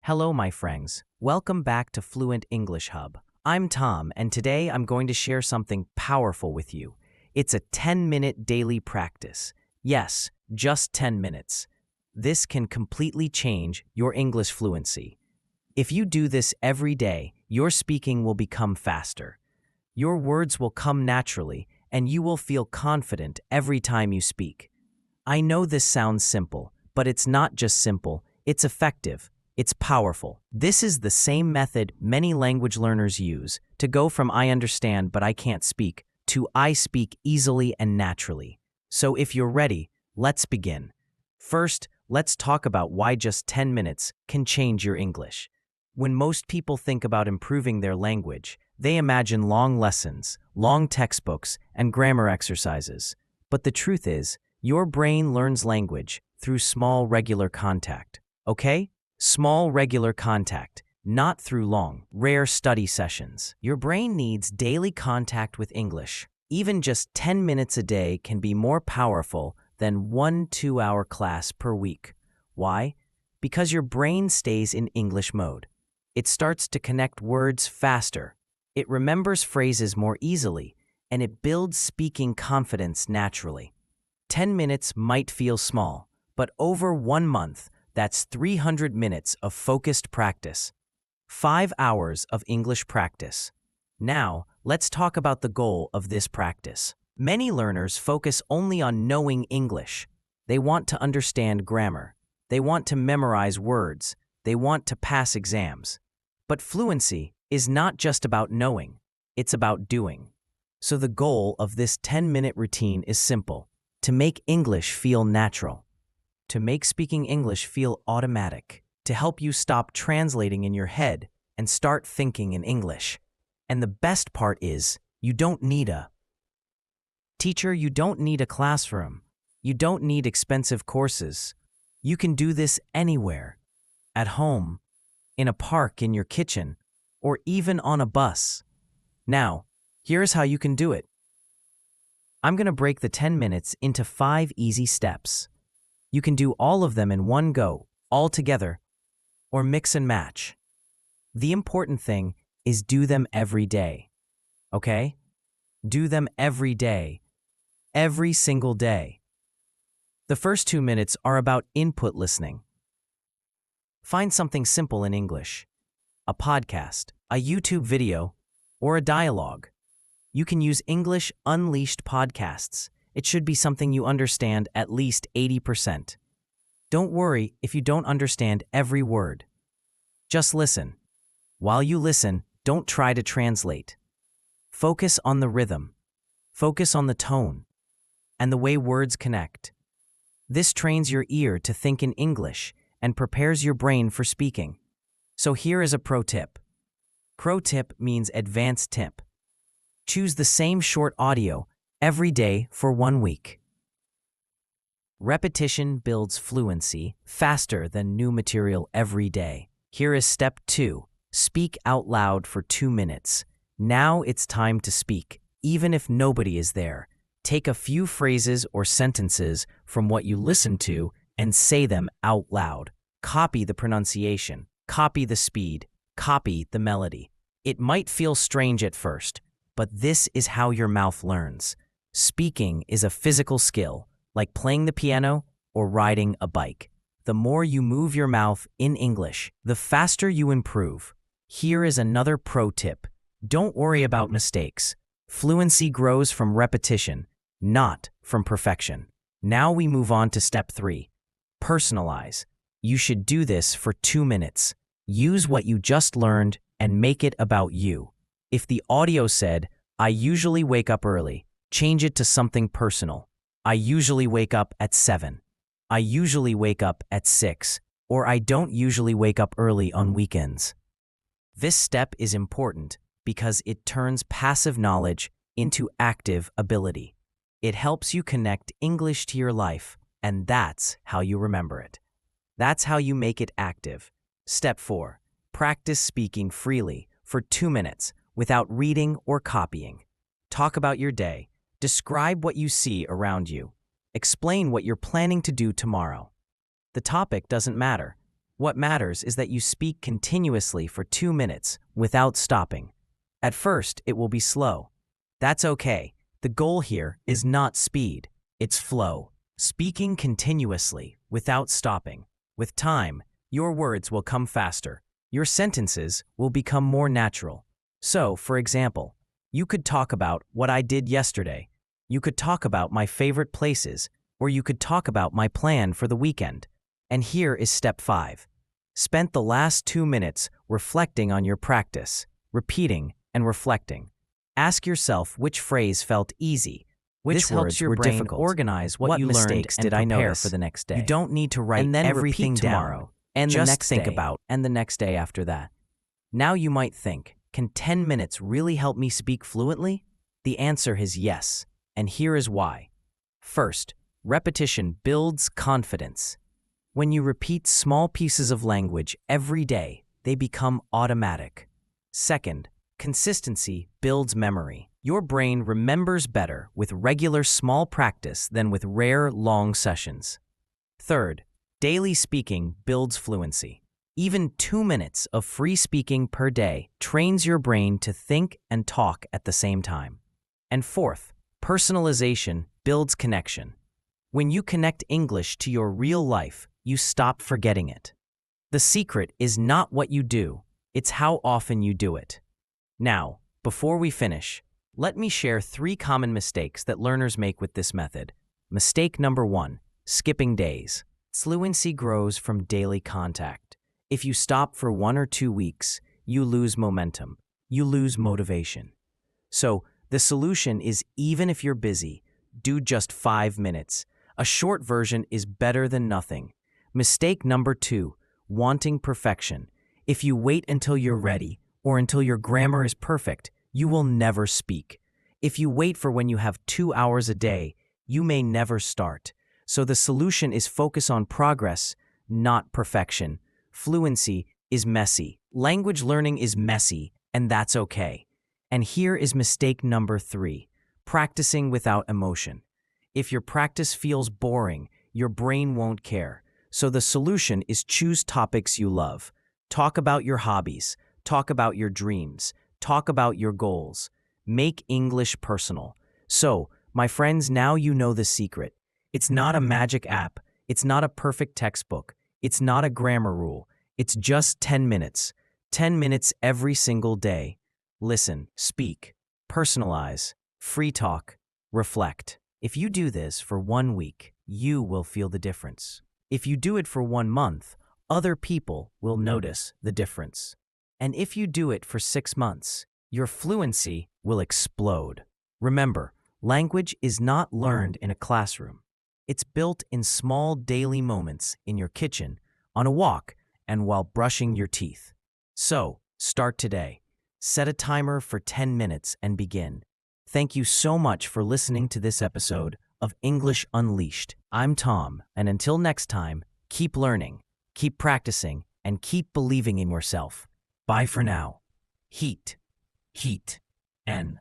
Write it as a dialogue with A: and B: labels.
A: Hello, my friends. Welcome back to Fluent English Hub. I'm Tom, and today I'm going to share something powerful with you. It's a 10-minute daily practice. Yes, just 10 minutes. This can completely change your English fluency. If you do this every day, your speaking will become faster. Your words will come naturally, and you will feel confident every time you speak. I know this sounds simple, but it's not just simple, it's effective. It's powerful. This is the same method many language learners use to go from I understand but I can't speak to I speak easily and naturally. So if you're ready, let's begin. First, let's talk about why just 10 minutes can change your English. When most people think about improving their language, they imagine long lessons, long textbooks, and grammar exercises. But the truth is, your brain learns language through small, regular contact. Okay? Small, regular contact, not through long, rare study sessions. Your brain needs daily contact with English. Even just 10 minutes a day can be more powerful than 1 2-hour class per week. Why? Because your brain stays in English mode. It starts to connect words faster. It remembers phrases more easily, and it builds speaking confidence naturally. 10 minutes might feel small, but over 1 month, that's 300 minutes of focused practice. 5 hours of English practice. Now, let's talk about the goal of this practice. Many learners focus only on knowing English. They want to understand grammar. They want to memorize words. They want to pass exams. But fluency is not just about knowing. It's about doing. So the goal of this 10-minute routine is simple: to make English feel natural. To make speaking English feel automatic, to help you stop translating in your head and start thinking in English. And the best part is, you don't need a teacher, you don't need a classroom, you don't need expensive courses. You can do this anywhere, at home, in a park, in your kitchen, or even on a bus. Now, here's how you can do it. I'm going to break the 10 minutes into 5 easy steps. You can do all of them in one go, all together, or mix and match. The important thing is do them every day. Okay? Do them every day. Every single day. The first 2 minutes are about input listening. Find something simple in English. A podcast, a YouTube video, or a dialogue. You can use English Unleashed podcasts. It should be something you understand at least 80%. Don't worry if you don't understand every word. Just listen. While you listen, don't try to translate. Focus on the rhythm. Focus on the tone and the way words connect. This trains your ear to think in English and prepares your brain for speaking. So here is a pro tip. Pro tip means advanced tip. Choose the same short audio every day for 1 week. Repetition builds fluency faster than new material every day. Here is step 2. Speak out loud for 2 minutes. Now it's time to speak, even if nobody is there. Take a few phrases or sentences from what you listened to and say them out loud. Copy the pronunciation, copy the speed, copy the melody. It might feel strange at first, but this is how your mouth learns. Speaking is a physical skill, like playing the piano or riding a bike. The more you move your mouth in English, the faster you improve. Here is another pro tip. Don't worry about mistakes. Fluency grows from repetition, not from perfection. Now we move on to step 3. Personalize. You should do this for 2 minutes. Use what you just learned and make it about you. If the audio said, "I usually wake up early," change it to something personal. I usually wake up at 7. I usually wake up at 6. Or I don't usually wake up early on weekends. This step is important because it turns passive knowledge into active ability. It helps you connect English to your life, and that's how you remember it. That's how you make it active. Step 4. Practice speaking freely for 2 minutes without reading or copying. Talk about your day. Describe what you see around you. Explain what you're planning to do tomorrow. The topic doesn't matter. What matters is that you speak continuously for 2 minutes without stopping. At first, it will be slow. That's okay. The goal here is not speed, it's flow. Speaking continuously without stopping. With time, your words will come faster. Your sentences will become more natural. So, for example, you could talk about what I did yesterday. You could talk about my favorite places, or you could talk about my plan for the weekend. And here is step 5. Spend the last 2 minutes reflecting on your practice, repeating and reflecting. Ask yourself which phrase felt easy, which words were difficult, organize what you mistakes learned, did I notice for the next day. You don't need to write everything tomorrow and the next think about and the next day after that. Now you might think, can 10 minutes really help me speak fluently? The answer is yes, and here is why. First, repetition builds confidence. When you repeat small pieces of language every day, they become automatic. Second, consistency builds memory. Your brain remembers better with regular small practice than with rare long sessions. Third, daily speaking builds fluency. Even 2 minutes of free speaking per day trains your brain to think and talk at the same time. And fourth, personalization builds connection. When you connect English to your real life, you stop forgetting it. The secret is not what you do, it's how often you do it. Now, before we finish, let me share 3 common mistakes that learners make with this method. Mistake number 1, skipping days. Fluency grows from daily contact. If you stop for 1 or 2 weeks, you lose momentum. You lose motivation. So, the solution is even if you're busy, do just 5 minutes. A short version is better than nothing. Mistake number 2, wanting perfection. If you wait until you're ready or until your grammar is perfect, you will never speak. If you wait for when you have 2 hours a day, you may never start. So the solution is focus on progress, not perfection. Fluency is messy. Language learning is messy, and that's okay. And here is mistake number 3, practicing without emotion. If your practice feels boring, your brain won't care. So the solution is choose topics you love. Talk about your hobbies. Talk about your dreams. Talk about your goals. Make English personal. So, my friends, now you know the secret. It's not a magic app. It's not a perfect textbook. It's not a grammar rule. It's just 10 minutes. 10 minutes every single day. Listen, speak, personalize, free talk, reflect. If you do this for 1 week, you will feel the difference. If you do it for 1 month, other people will notice the difference. And if you do it for 6 months, your fluency will explode. Remember, language is not learned in a classroom. It's built in small daily moments in your kitchen, on a walk, and while brushing your teeth. So, start today. Set a timer for 10 minutes and begin. Thank you so much for listening to this episode of English Unleashed. I'm Tom, and until next time, keep learning, keep practicing, and keep believing in yourself. Bye for now. Heat, N.